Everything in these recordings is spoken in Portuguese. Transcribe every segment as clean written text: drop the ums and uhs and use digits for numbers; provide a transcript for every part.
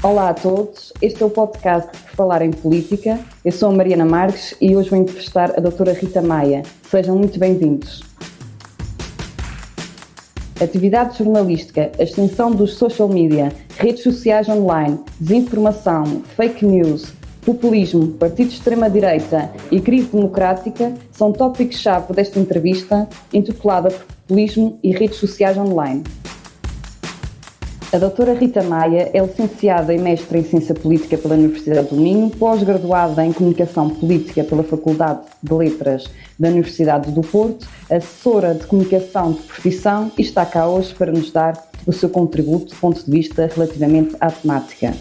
Olá a todos, este é o podcast por falar em política. Eu sou a Mariana Marques e hoje vou entrevistar a doutora Rita Maia. Sejam muito bem-vindos. Atividade jornalística, a extensão dos social media, redes sociais online, desinformação, fake news, populismo, partidos de extrema-direita e crise democrática são tópicos-chave desta entrevista, intitulada Populismo e redes sociais online. A doutora Rita Maia é licenciada e mestre em Ciência Política pela Universidade do Minho, pós-graduada em Comunicação Política pela Faculdade de Letras da Universidade do Porto, assessora de Comunicação de Profissão e está cá hoje para nos dar o seu contributo do ponto de vista relativamente à temática.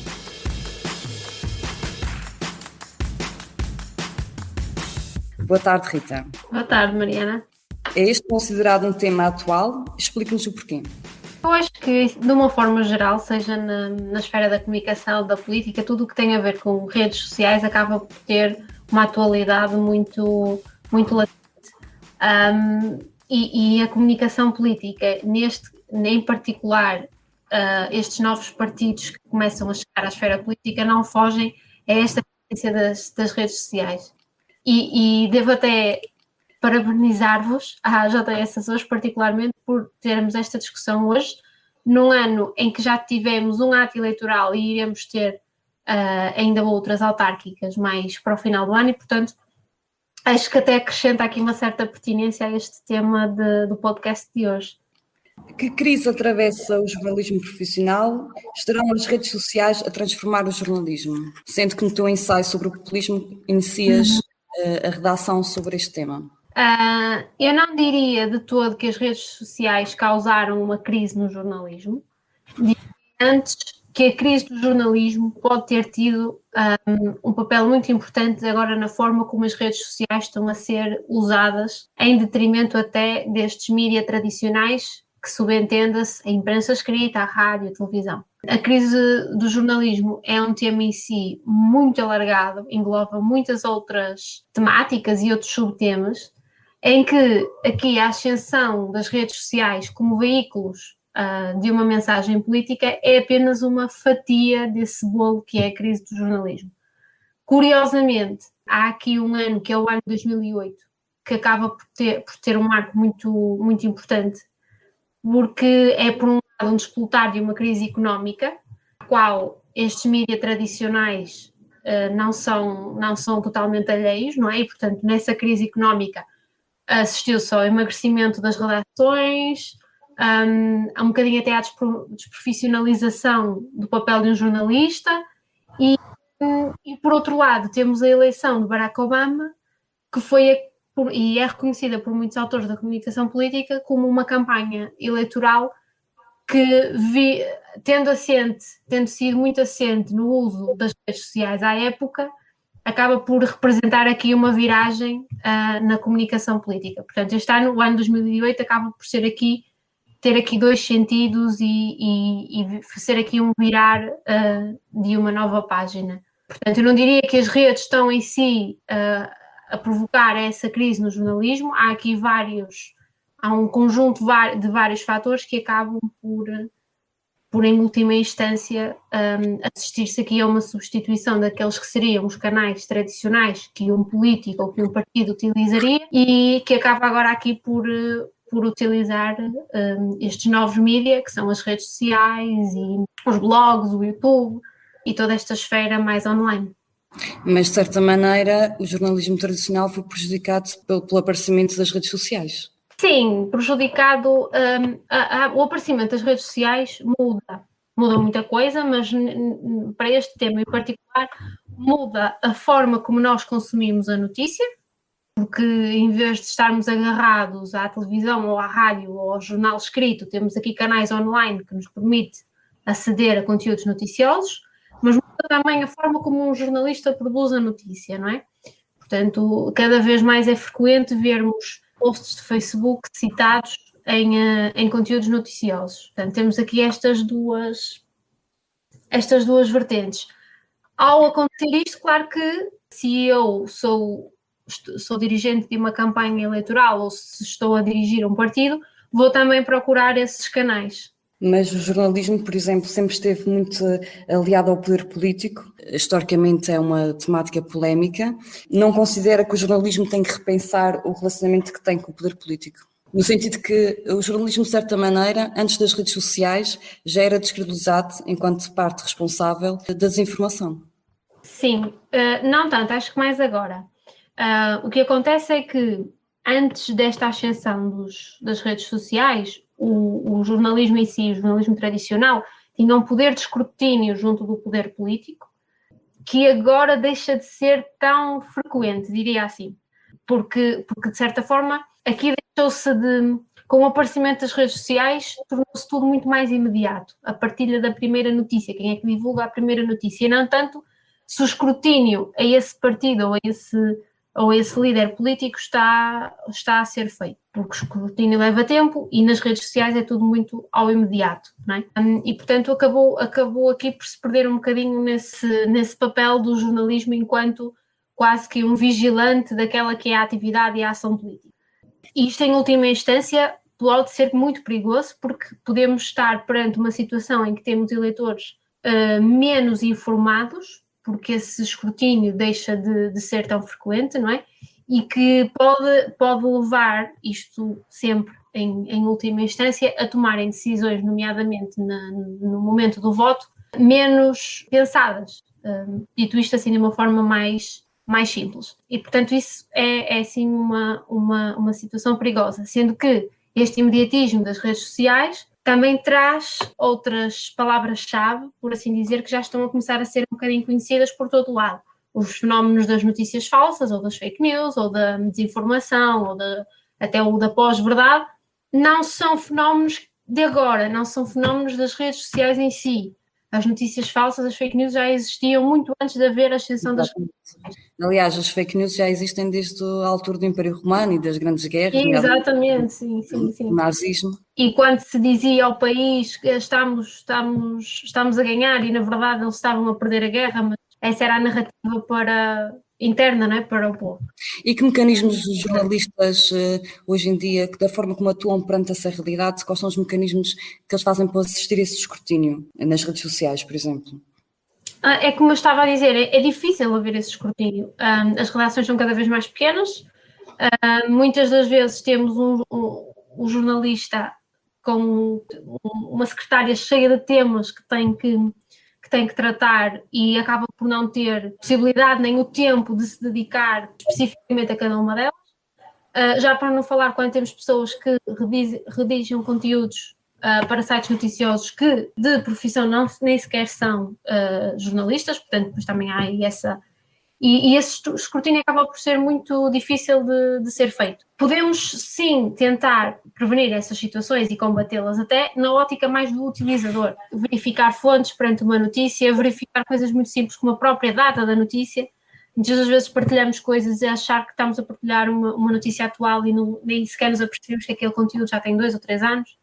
Boa tarde, Rita. Boa tarde, Mariana. É este considerado um tema atual? Explique-nos o porquê. Eu acho que, de uma forma geral, seja na esfera da comunicação, da política, tudo o que tem a ver com redes sociais acaba por ter uma atualidade muito latente. E a comunicação política, em particular, estes novos partidos que começam a chegar à esfera política não fogem a esta tendência das redes sociais. E devo até parabenizar-vos, à JS Açores particularmente, por termos esta discussão hoje, num ano em que já tivemos um ato eleitoral e iremos ter ainda outras autárquicas mais para o final do ano e, portanto, acho que até acrescenta aqui uma certa pertinência a este tema do podcast de hoje. Que crise atravessa o jornalismo profissional? Estarão as redes sociais a transformar o jornalismo? Sendo que no teu ensaio sobre o populismo inicias a redação sobre este tema. Eu não diria de todo que as redes sociais causaram uma crise no jornalismo. Diria antes que a crise do jornalismo pode ter tido um papel muito importante agora na forma como as redes sociais estão a ser usadas, em detrimento até destes mídias tradicionais, que subentenda-se a imprensa escrita, a rádio, a televisão. A crise do jornalismo é um tema em si muito alargado, engloba muitas outras temáticas e outros subtemas, em que aqui a ascensão das redes sociais como veículos de uma mensagem política é apenas uma fatia desse bolo que é a crise do jornalismo. Curiosamente, há aqui um ano, que é o ano de 2008, que acaba por ter um marco muito importante, porque é, por um lado, um despoltar de uma crise económica, à qual estes mídias tradicionais não são totalmente alheios, não é? E, portanto, nessa crise económica assistiu-se ao emagrecimento das redações, a um bocadinho até à desprofissionalização do papel de um jornalista e por outro lado, temos a eleição de Barack Obama, que foi e é reconhecida por muitos autores da comunicação política como uma campanha eleitoral que, tendo sido muito assente no uso das redes sociais à época, acaba por representar aqui uma viragem na comunicação política. Portanto, este ano, o ano 2008, acaba por ter aqui dois sentidos e ser aqui um virar de uma nova página. Portanto, eu não diria que as redes estão em si a provocar essa crise no jornalismo. Há um conjunto de vários fatores que acabam por em última instância, assistir-se aqui a uma substituição daqueles que seriam os canais tradicionais que um político ou que um partido utilizaria e que acaba agora aqui por utilizar estes novos mídias, que são as redes sociais e os blogs, o YouTube e toda esta esfera mais online. Mas, de certa maneira, o jornalismo tradicional foi prejudicado pelo aparecimento das redes sociais. Sim, prejudicado. O aparecimento das redes sociais muda muita coisa, mas para este tema em particular muda a forma como nós consumimos a notícia, porque em vez de estarmos agarrados à televisão ou à rádio ou ao jornal escrito, temos aqui canais online que nos permite aceder a conteúdos noticiosos, mas muda também a forma como um jornalista produz a notícia, não é? Portanto, cada vez mais é frequente vermos posts de Facebook citados em conteúdos noticiosos. Portanto, temos aqui estas duas vertentes. Ao acontecer isto, claro que se eu sou dirigente de uma campanha eleitoral ou se estou a dirigir um partido, vou também procurar esses canais. Mas o jornalismo, por exemplo, sempre esteve muito aliado ao poder político. Historicamente é uma temática polémica. Não considera que o jornalismo tem que repensar o relacionamento que tem com o poder político? No sentido que o jornalismo, de certa maneira, antes das redes sociais, já era descredibilizado enquanto parte responsável da desinformação. Sim, não tanto, acho que mais agora. O que acontece é que antes desta ascensão das redes sociais, o jornalismo em si, o jornalismo tradicional, tinha um poder de escrutínio junto do poder político, que agora deixa de ser tão frequente, diria assim. Porque de certa forma, aqui deixou-se de... Com o aparecimento das redes sociais, tornou-se tudo muito mais imediato. A partilha da primeira notícia, quem é que divulga a primeira notícia, e não tanto se o escrutínio a esse partido ou a esse líder político está a ser feito. Porque o escrutínio leva tempo e nas redes sociais é tudo muito ao imediato, não é? E, portanto, acabou aqui por se perder um bocadinho nesse papel do jornalismo enquanto quase que um vigilante daquela que é a atividade e a ação política. E isto, em última instância, pode ser muito perigoso, porque podemos estar perante uma situação em que temos eleitores menos informados, porque esse escrutínio deixa de ser tão frequente, não é? E que pode levar, isto sempre em última instância, a tomarem decisões, nomeadamente no momento do voto, menos pensadas. Dito isto assim de uma forma mais simples. E, portanto, isso é assim uma situação perigosa, sendo que este imediatismo das redes sociais também traz outras palavras-chave, por assim dizer, que já estão a começar a ser um bocadinho conhecidas por todo o lado. Os fenómenos das notícias falsas, ou das fake news, ou da desinformação, ou até o da pós-verdade, não são fenómenos de agora, não são fenómenos das redes sociais em si. As notícias falsas, as fake news já existiam muito antes de haver a ascensão das redes sociais. Aliás, as fake news já existem desde a altura do Império Romano e das grandes guerras, Exatamente, sim. do nazismo. E quando se dizia ao país que estamos a ganhar e na verdade eles estavam a perder a guerra, mas essa era a narrativa interna, não é? Para o povo. E que mecanismos os jornalistas hoje em dia, da forma como atuam perante essa realidade, quais são os mecanismos que eles fazem para assistir a esse escrutínio nas redes sociais, por exemplo? É como eu estava a dizer, é difícil haver esse escrutínio. As redações são cada vez mais pequenas, muitas das vezes temos um jornalista com uma secretária cheia de temas que tem que tratar e acaba por não ter possibilidade nem o tempo de se dedicar especificamente a cada uma delas. Já para não falar quando temos pessoas que redigem conteúdos para sites noticiosos que de profissão nem sequer são jornalistas, portanto depois também há aí essa... E esse escrutínio acaba por ser muito difícil de ser feito. Podemos, sim, tentar prevenir essas situações e combatê-las até na ótica mais do utilizador. Verificar fontes perante uma notícia, verificar coisas muito simples como a própria data da notícia. Muitas das vezes partilhamos coisas a achar que estamos a partilhar uma notícia atual e nem sequer nos apercebemos que aquele conteúdo já tem 2 ou 3 anos.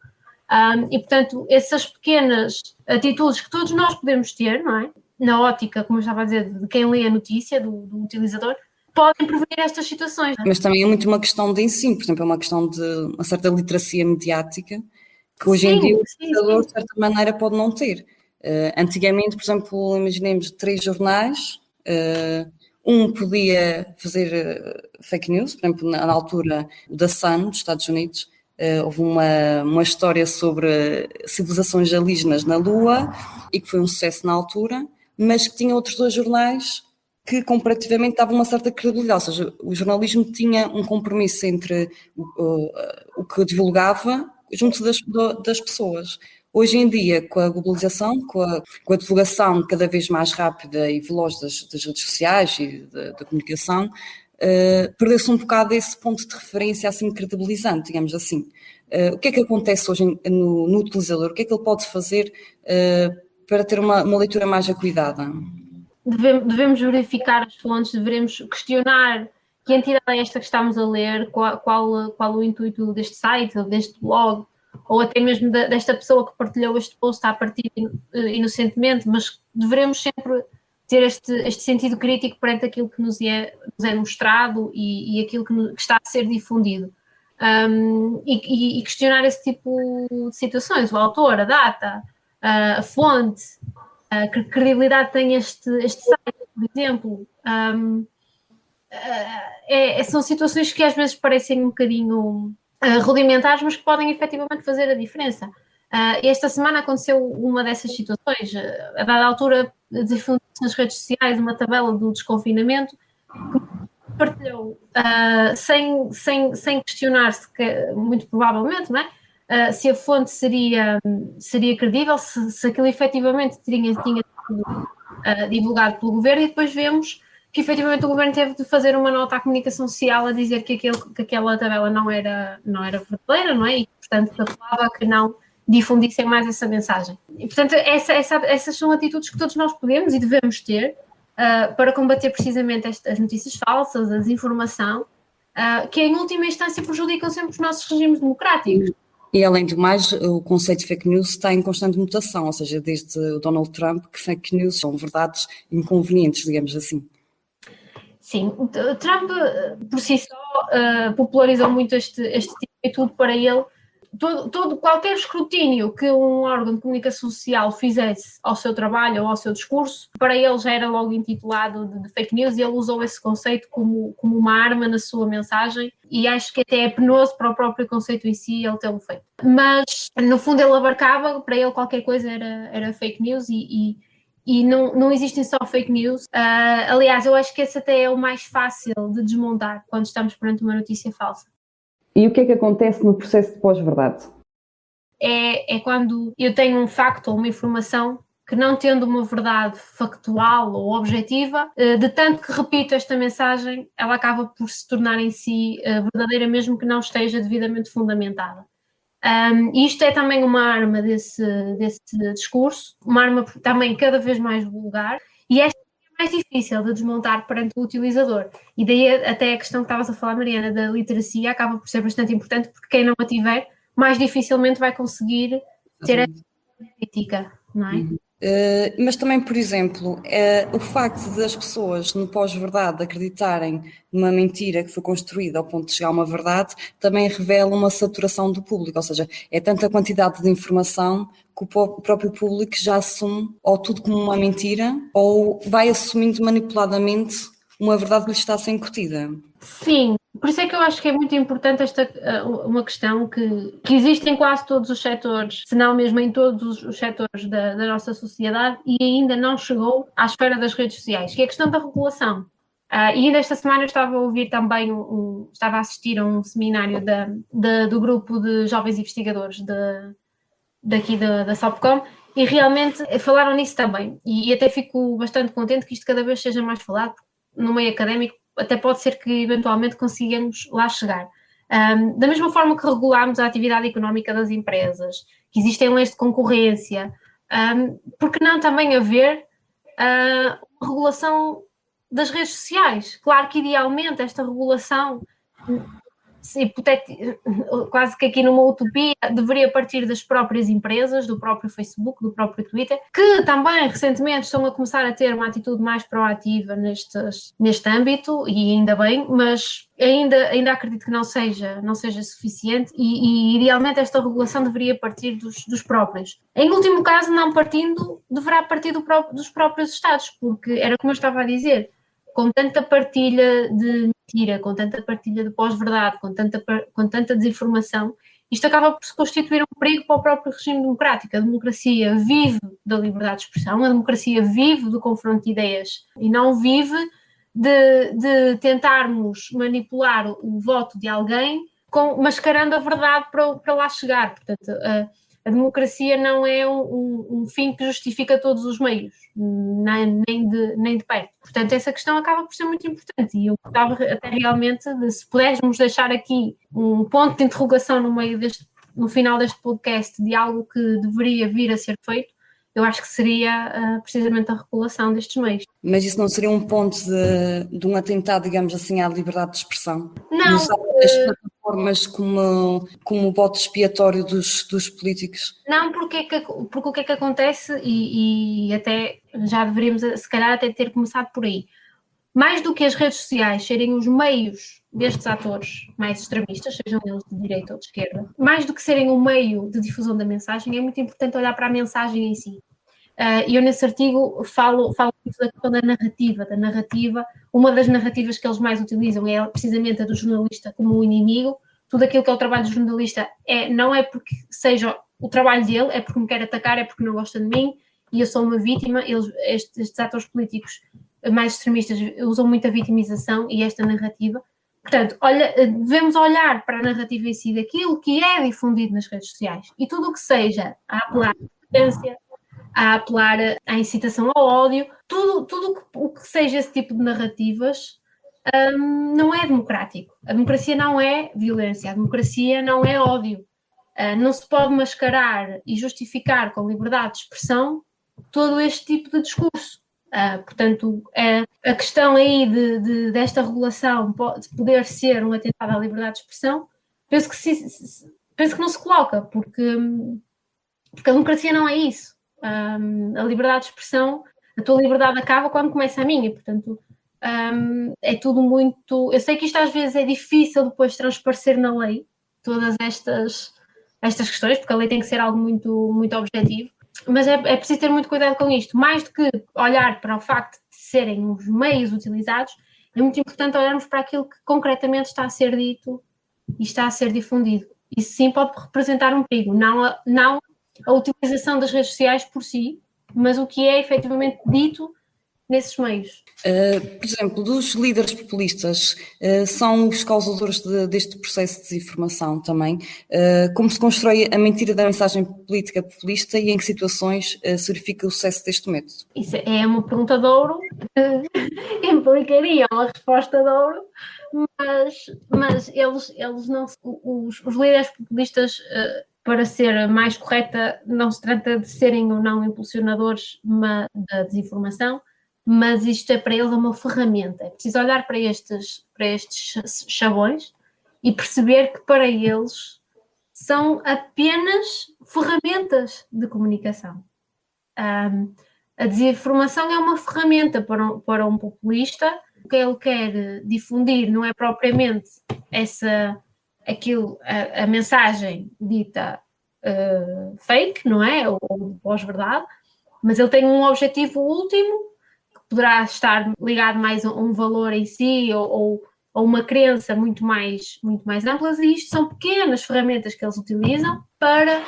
E, portanto, essas pequenas atitudes que todos nós podemos ter, não é? Na ótica, como eu estava a dizer, de quem lê a notícia, do utilizador, podem prevenir estas situações. Não é? Mas também é muito uma questão de ensino, por exemplo, é uma questão de uma certa literacia mediática que hoje em dia o utilizador, de certa maneira, pode não ter. Antigamente, por exemplo, imaginemos 3 jornais, um podia fazer fake news, por exemplo, na altura o da Sun, dos Estados Unidos, houve uma história sobre civilizações alienígenas na Lua e que foi um sucesso na altura, mas que tinha outros 2 jornais que comparativamente davam uma certa credibilidade, ou seja, o jornalismo tinha um compromisso entre o que divulgava junto das pessoas. Hoje em dia, com a globalização, com a divulgação cada vez mais rápida e veloz das redes sociais e da comunicação, perdeu-se um bocado esse ponto de referência assim credibilizante, digamos assim. O que é que acontece hoje no utilizador? O que é que ele pode fazer para ter uma leitura mais acuidada? Devemos verificar as fontes, devemos questionar que entidade é esta que estamos a ler, qual o intuito deste site, ou deste blog, ou até mesmo desta pessoa que partilhou este post a partir inocentemente, mas devemos sempre ter este sentido crítico perante aquilo que nos é mostrado e aquilo que está a ser difundido. e questionar esse tipo de situações, o autor, a data, a fonte, que credibilidade tem este site, por exemplo. São situações que às vezes parecem um bocadinho rudimentares, mas que podem efetivamente fazer a diferença. Esta semana aconteceu uma dessas situações. A dada altura, difundiu-se nas redes sociais uma tabela do desconfinamento que partilhou sem questionar-se, muito provavelmente, não é? Se a fonte seria credível, se aquilo efetivamente tinha sido divulgado pelo governo, e depois vemos que efetivamente o governo teve de fazer uma nota à comunicação social a dizer que aquela tabela não era verdadeira, não é? E, portanto, apelava a que não difundissem mais essa mensagem. E, portanto, essas são atitudes que todos nós podemos e devemos ter para combater precisamente as notícias falsas, a desinformação, que em última instância prejudicam sempre os nossos regimes democráticos. E, além do mais, o conceito de fake news está em constante mutação, ou seja, desde o Donald Trump, que fake news são verdades inconvenientes, digamos assim. Sim, Trump, por si só, popularizou muito este tipo de atitude para ele. Qualquer escrutínio que um órgão de comunicação social fizesse ao seu trabalho ou ao seu discurso, para ele já era logo intitulado de fake news, e ele usou esse conceito como uma arma na sua mensagem, e acho que até é penoso para o próprio conceito em si ele tê-lo feito. Mas, no fundo, ele abarcava, para ele qualquer coisa era fake news, e não existem só fake news. Aliás, eu acho que esse até é o mais fácil de desmontar quando estamos perante uma notícia falsa. E o que é que acontece no processo de pós-verdade? É quando eu tenho um facto ou uma informação que, não tendo uma verdade factual ou objetiva, de tanto que repito esta mensagem, ela acaba por se tornar em si verdadeira, mesmo que não esteja devidamente fundamentada. Isto é também uma arma desse discurso, uma arma também cada vez mais vulgar, e esta é mais difícil de desmontar perante o utilizador. E daí até a questão que estavas a falar, Mariana, da literacia, acaba por ser bastante importante, porque quem não a tiver, mais dificilmente vai conseguir ter essa crítica, não é? Mas também, por exemplo, o facto das pessoas no pós-verdade acreditarem numa mentira que foi construída ao ponto de chegar a uma verdade, também revela uma saturação do público, ou seja, é tanta quantidade de informação que o próprio público já assume ou tudo como uma mentira, ou vai assumindo manipuladamente uma verdade que lhe está a ser incutida. Sim, por isso é que eu acho que é muito importante uma questão que existe em quase todos os setores, se não mesmo em todos os setores da nossa sociedade, e ainda não chegou à esfera das redes sociais, que é a questão da regulação. E ainda esta semana eu estava a ouvir também, estava a assistir a um seminário do grupo de jovens investigadores daqui da Sopcom, e realmente falaram nisso também, e até fico bastante contente que isto cada vez seja mais falado, no meio académico. Até pode ser que eventualmente consigamos lá chegar. Da mesma forma que regulamos a atividade económica das empresas, que existem leis de concorrência, por que não também haver uma regulação das redes sociais? Claro que idealmente esta regulação, quase que aqui numa utopia, deveria partir das próprias empresas, do próprio Facebook, do próprio Twitter, que também recentemente estão a começar a ter uma atitude mais proativa neste âmbito, e ainda bem, mas ainda acredito que não seja suficiente, e idealmente esta regulação deveria partir dos próprios. Em último caso, não partindo, deverá partir dos próprios Estados, porque era como eu estava a dizer, com tanta partilha de mentira, com tanta partilha de pós-verdade, com tanta desinformação, isto acaba por se constituir um perigo para o próprio regime democrático. A democracia vive da liberdade de expressão, a democracia vive do confronto de ideias e não vive de tentarmos manipular o voto de alguém mascarando a verdade para lá chegar. Portanto, a democracia não é um fim que justifica todos os meios, nem de perto. Portanto, essa questão acaba por ser muito importante, e eu gostava até realmente se pudéssemos deixar aqui um ponto de interrogação no final deste podcast de algo que deveria vir a ser feito, eu acho que seria precisamente a regulação destes meios. Mas isso não seria um ponto de um atentado, digamos assim, à liberdade de expressão? Não. Usar as plataformas como bote expiatório dos políticos? Não, porque o que é que acontece, e até já deveríamos, se calhar, até ter começado por aí. Mais do que as redes sociais serem os meios destes atores mais extremistas, sejam eles de direita ou de esquerda, mais do que serem um meio de difusão da mensagem, é muito importante olhar para a mensagem em si. E eu nesse artigo falo muito da questão da narrativa. Uma das narrativas que eles mais utilizam é precisamente a do jornalista como um inimigo. Tudo aquilo que é o trabalho do jornalista não é porque seja o trabalho dele, é porque me quer atacar, é porque não gosta de mim e eu sou uma vítima. Estes atores políticos mais extremistas usam muito a vitimização e esta narrativa. Portanto, devemos olhar para a narrativa em si daquilo que é difundido nas redes sociais e tudo o que seja a apelar à violência, a apelar à incitação ao ódio, tudo o que seja esse tipo de narrativas não é democrático. A democracia não é violência, a democracia não é ódio. Não se pode mascarar e justificar com liberdade de expressão todo este tipo de discurso. Portanto, a questão aí desta regulação de poder ser um atentado à liberdade de expressão, penso que não se coloca, porque a democracia não é isso. A liberdade de expressão, a tua liberdade acaba quando começa a minha, portanto, é tudo muito... Eu sei que isto às vezes é difícil depois transparecer na lei, todas estas questões, porque a lei tem que ser algo muito, muito objetivo, mas é preciso ter muito cuidado com isto. Mais do que olhar para o facto de serem os meios utilizados, é muito importante olharmos para aquilo que concretamente está a ser dito e está a ser difundido. Isso sim pode representar um perigo, não a utilização das redes sociais por si, mas o que é efetivamente dito nesses meios. Por exemplo, dos líderes populistas, são os causadores deste processo de desinformação também. Como se constrói a mentira da mensagem política populista e em que situações se verifica o sucesso deste método? Isso é uma pergunta de ouro, implicaria uma resposta de ouro, mas eles não... Os líderes populistas... Para ser mais correta, não se trata de serem ou não impulsionadores da desinformação, mas isto é para eles uma ferramenta. É preciso olhar para estes chavões e perceber que para eles são apenas ferramentas de comunicação. A desinformação é uma ferramenta para um populista. O que ele quer difundir não é propriamente a mensagem dita fake, não é? Ou pós-verdade, mas ele tem um objetivo último que poderá estar ligado mais a um valor em si ou uma crença muito mais ampla, e isto são pequenas ferramentas que eles utilizam para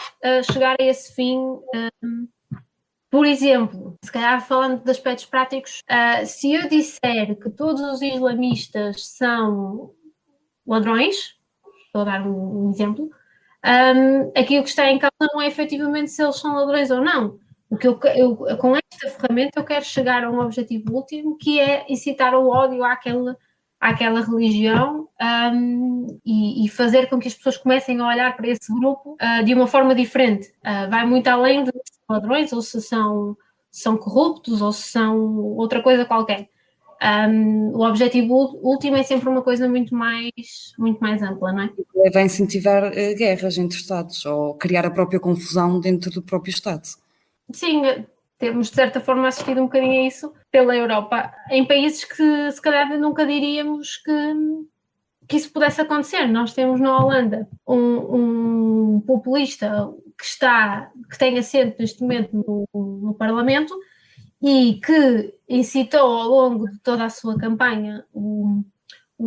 chegar a esse fim. Por exemplo, se calhar falando de aspectos práticos, se eu disser que todos os islamistas são ladrões, estou a dar um exemplo, aqui o que está em causa não é efetivamente se eles são ladrões ou não. Com esta ferramenta eu quero chegar a um objetivo último, que é incitar o ódio àquela religião e fazer com que as pessoas comecem a olhar para esse grupo de uma forma diferente. Vai muito além de se são ladrões ou se são corruptos ou se são outra coisa qualquer. O objetivo último é sempre uma coisa muito mais ampla, não é? Leva a incentivar guerras entre Estados ou criar a própria confusão dentro do próprio Estado. Sim, temos de certa forma assistido um bocadinho a isso pela Europa, em países que se calhar nunca diríamos que isso pudesse acontecer. Nós temos na Holanda um populista que tem assento neste momento no Parlamento e que incitou ao longo de toda a sua campanha o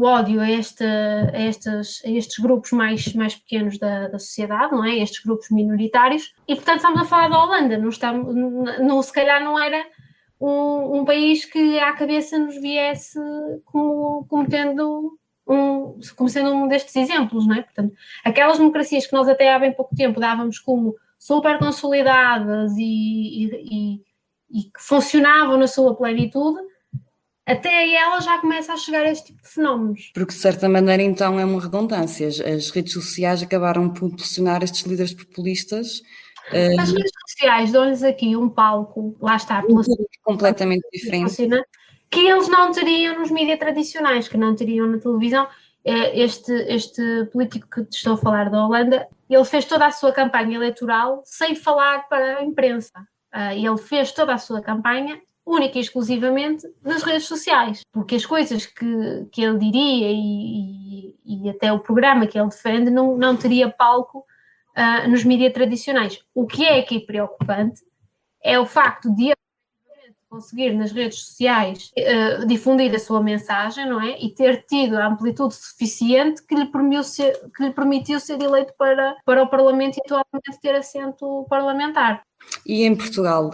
ódio a estes grupos mais pequenos da sociedade, não é? Estes grupos minoritários, e portanto estamos a falar da Holanda, se calhar não era um país que à cabeça nos viesse como sendo um destes exemplos, não é? Portanto, aquelas democracias que nós até há bem pouco tempo dávamos como super consolidadas e que funcionavam na sua plenitude, até aí ela já começa a chegar a este tipo de fenómenos. Porque, de certa maneira, então, é uma redundância. As redes sociais acabaram por impulsionar estes líderes populistas. As redes sociais dão-lhes aqui um palco, lá está, completamente diferente, que eles não teriam nos mídias tradicionais, que não teriam na televisão. Este político que te estou a falar da Holanda, ele fez toda a sua campanha eleitoral sem falar para a imprensa. Ele fez toda a sua campanha única e exclusivamente nas redes sociais, porque as coisas que ele diria e e até o programa que ele defende não teria palco nos mídias tradicionais. O que é aqui preocupante é o facto de conseguir nas redes sociais difundir a sua mensagem, não é? E ter tido a amplitude suficiente que lhe permitiu ser eleito para o Parlamento e atualmente ter assento parlamentar. E em Portugal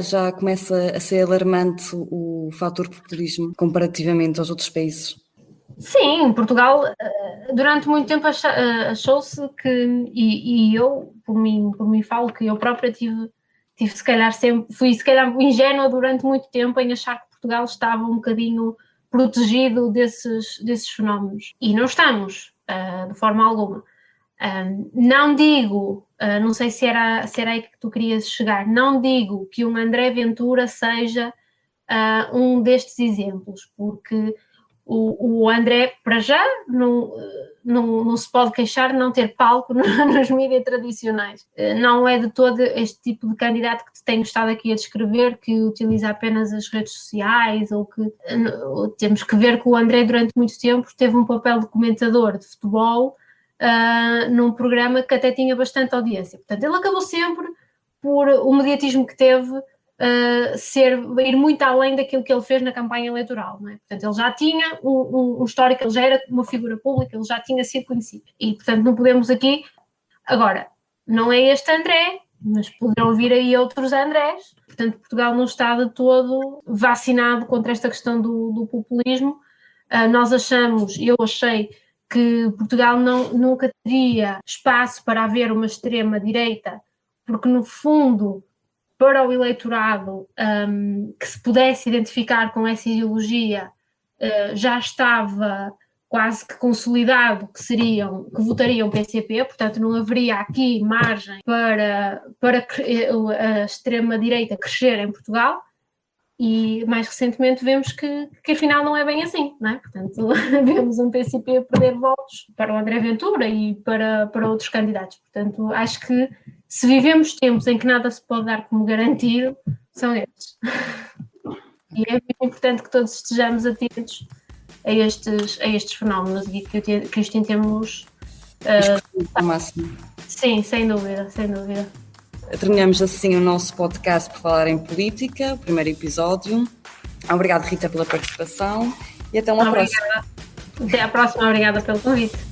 já começa a ser alarmante o fator populismo comparativamente aos outros países? Sim, Portugal durante muito tempo achou-se que, e eu por mim falo que eu própria fui se calhar ingênua durante muito tempo em achar que Portugal estava um bocadinho protegido desses fenómenos. E não estamos, de forma alguma. Não digo, não sei se era aí que tu querias chegar, não digo que um André Ventura seja um destes exemplos, porque o André, para já, não se pode queixar de não ter palco nos mídias tradicionais. Não é de todo este tipo de candidato que te tenho estado aqui a descrever, que utiliza apenas as redes sociais, ou que temos que ver que o André, durante muito tempo, teve um papel de comentador de futebol num programa que até tinha bastante audiência. Portanto, ele acabou sempre, por o mediatismo que teve, ir muito além daquilo que ele fez na campanha eleitoral, não é? Portanto, ele já tinha um histórico, ele já era uma figura pública, ele já tinha sido conhecido. E, portanto, não podemos aqui... Agora, não é este André, mas poderão vir aí outros Andrés. Portanto, Portugal não está de todo vacinado contra esta questão do populismo. Eu achei que Portugal nunca teria espaço para haver uma extrema-direita, porque, no fundo, para o eleitorado que se pudesse identificar com essa ideologia, já estava quase que consolidado que votariam PCP, portanto não haveria aqui margem para a extrema-direita crescer em Portugal. E mais recentemente vemos que afinal não é bem assim, não é? Portanto, vemos um PCP a perder votos para o André Ventura e para outros candidatos. Portanto, acho que se vivemos tempos em que nada se pode dar como garantido, são estes. E é muito importante que todos estejamos atentos a estes fenómenos e que os tentemos... ao máximo. Sim, sem dúvida, sem dúvida. Terminamos assim o nosso podcast por falar em política, o primeiro episódio. Obrigada, Rita, pela participação e até uma próxima. Até à próxima, obrigada pelo convite.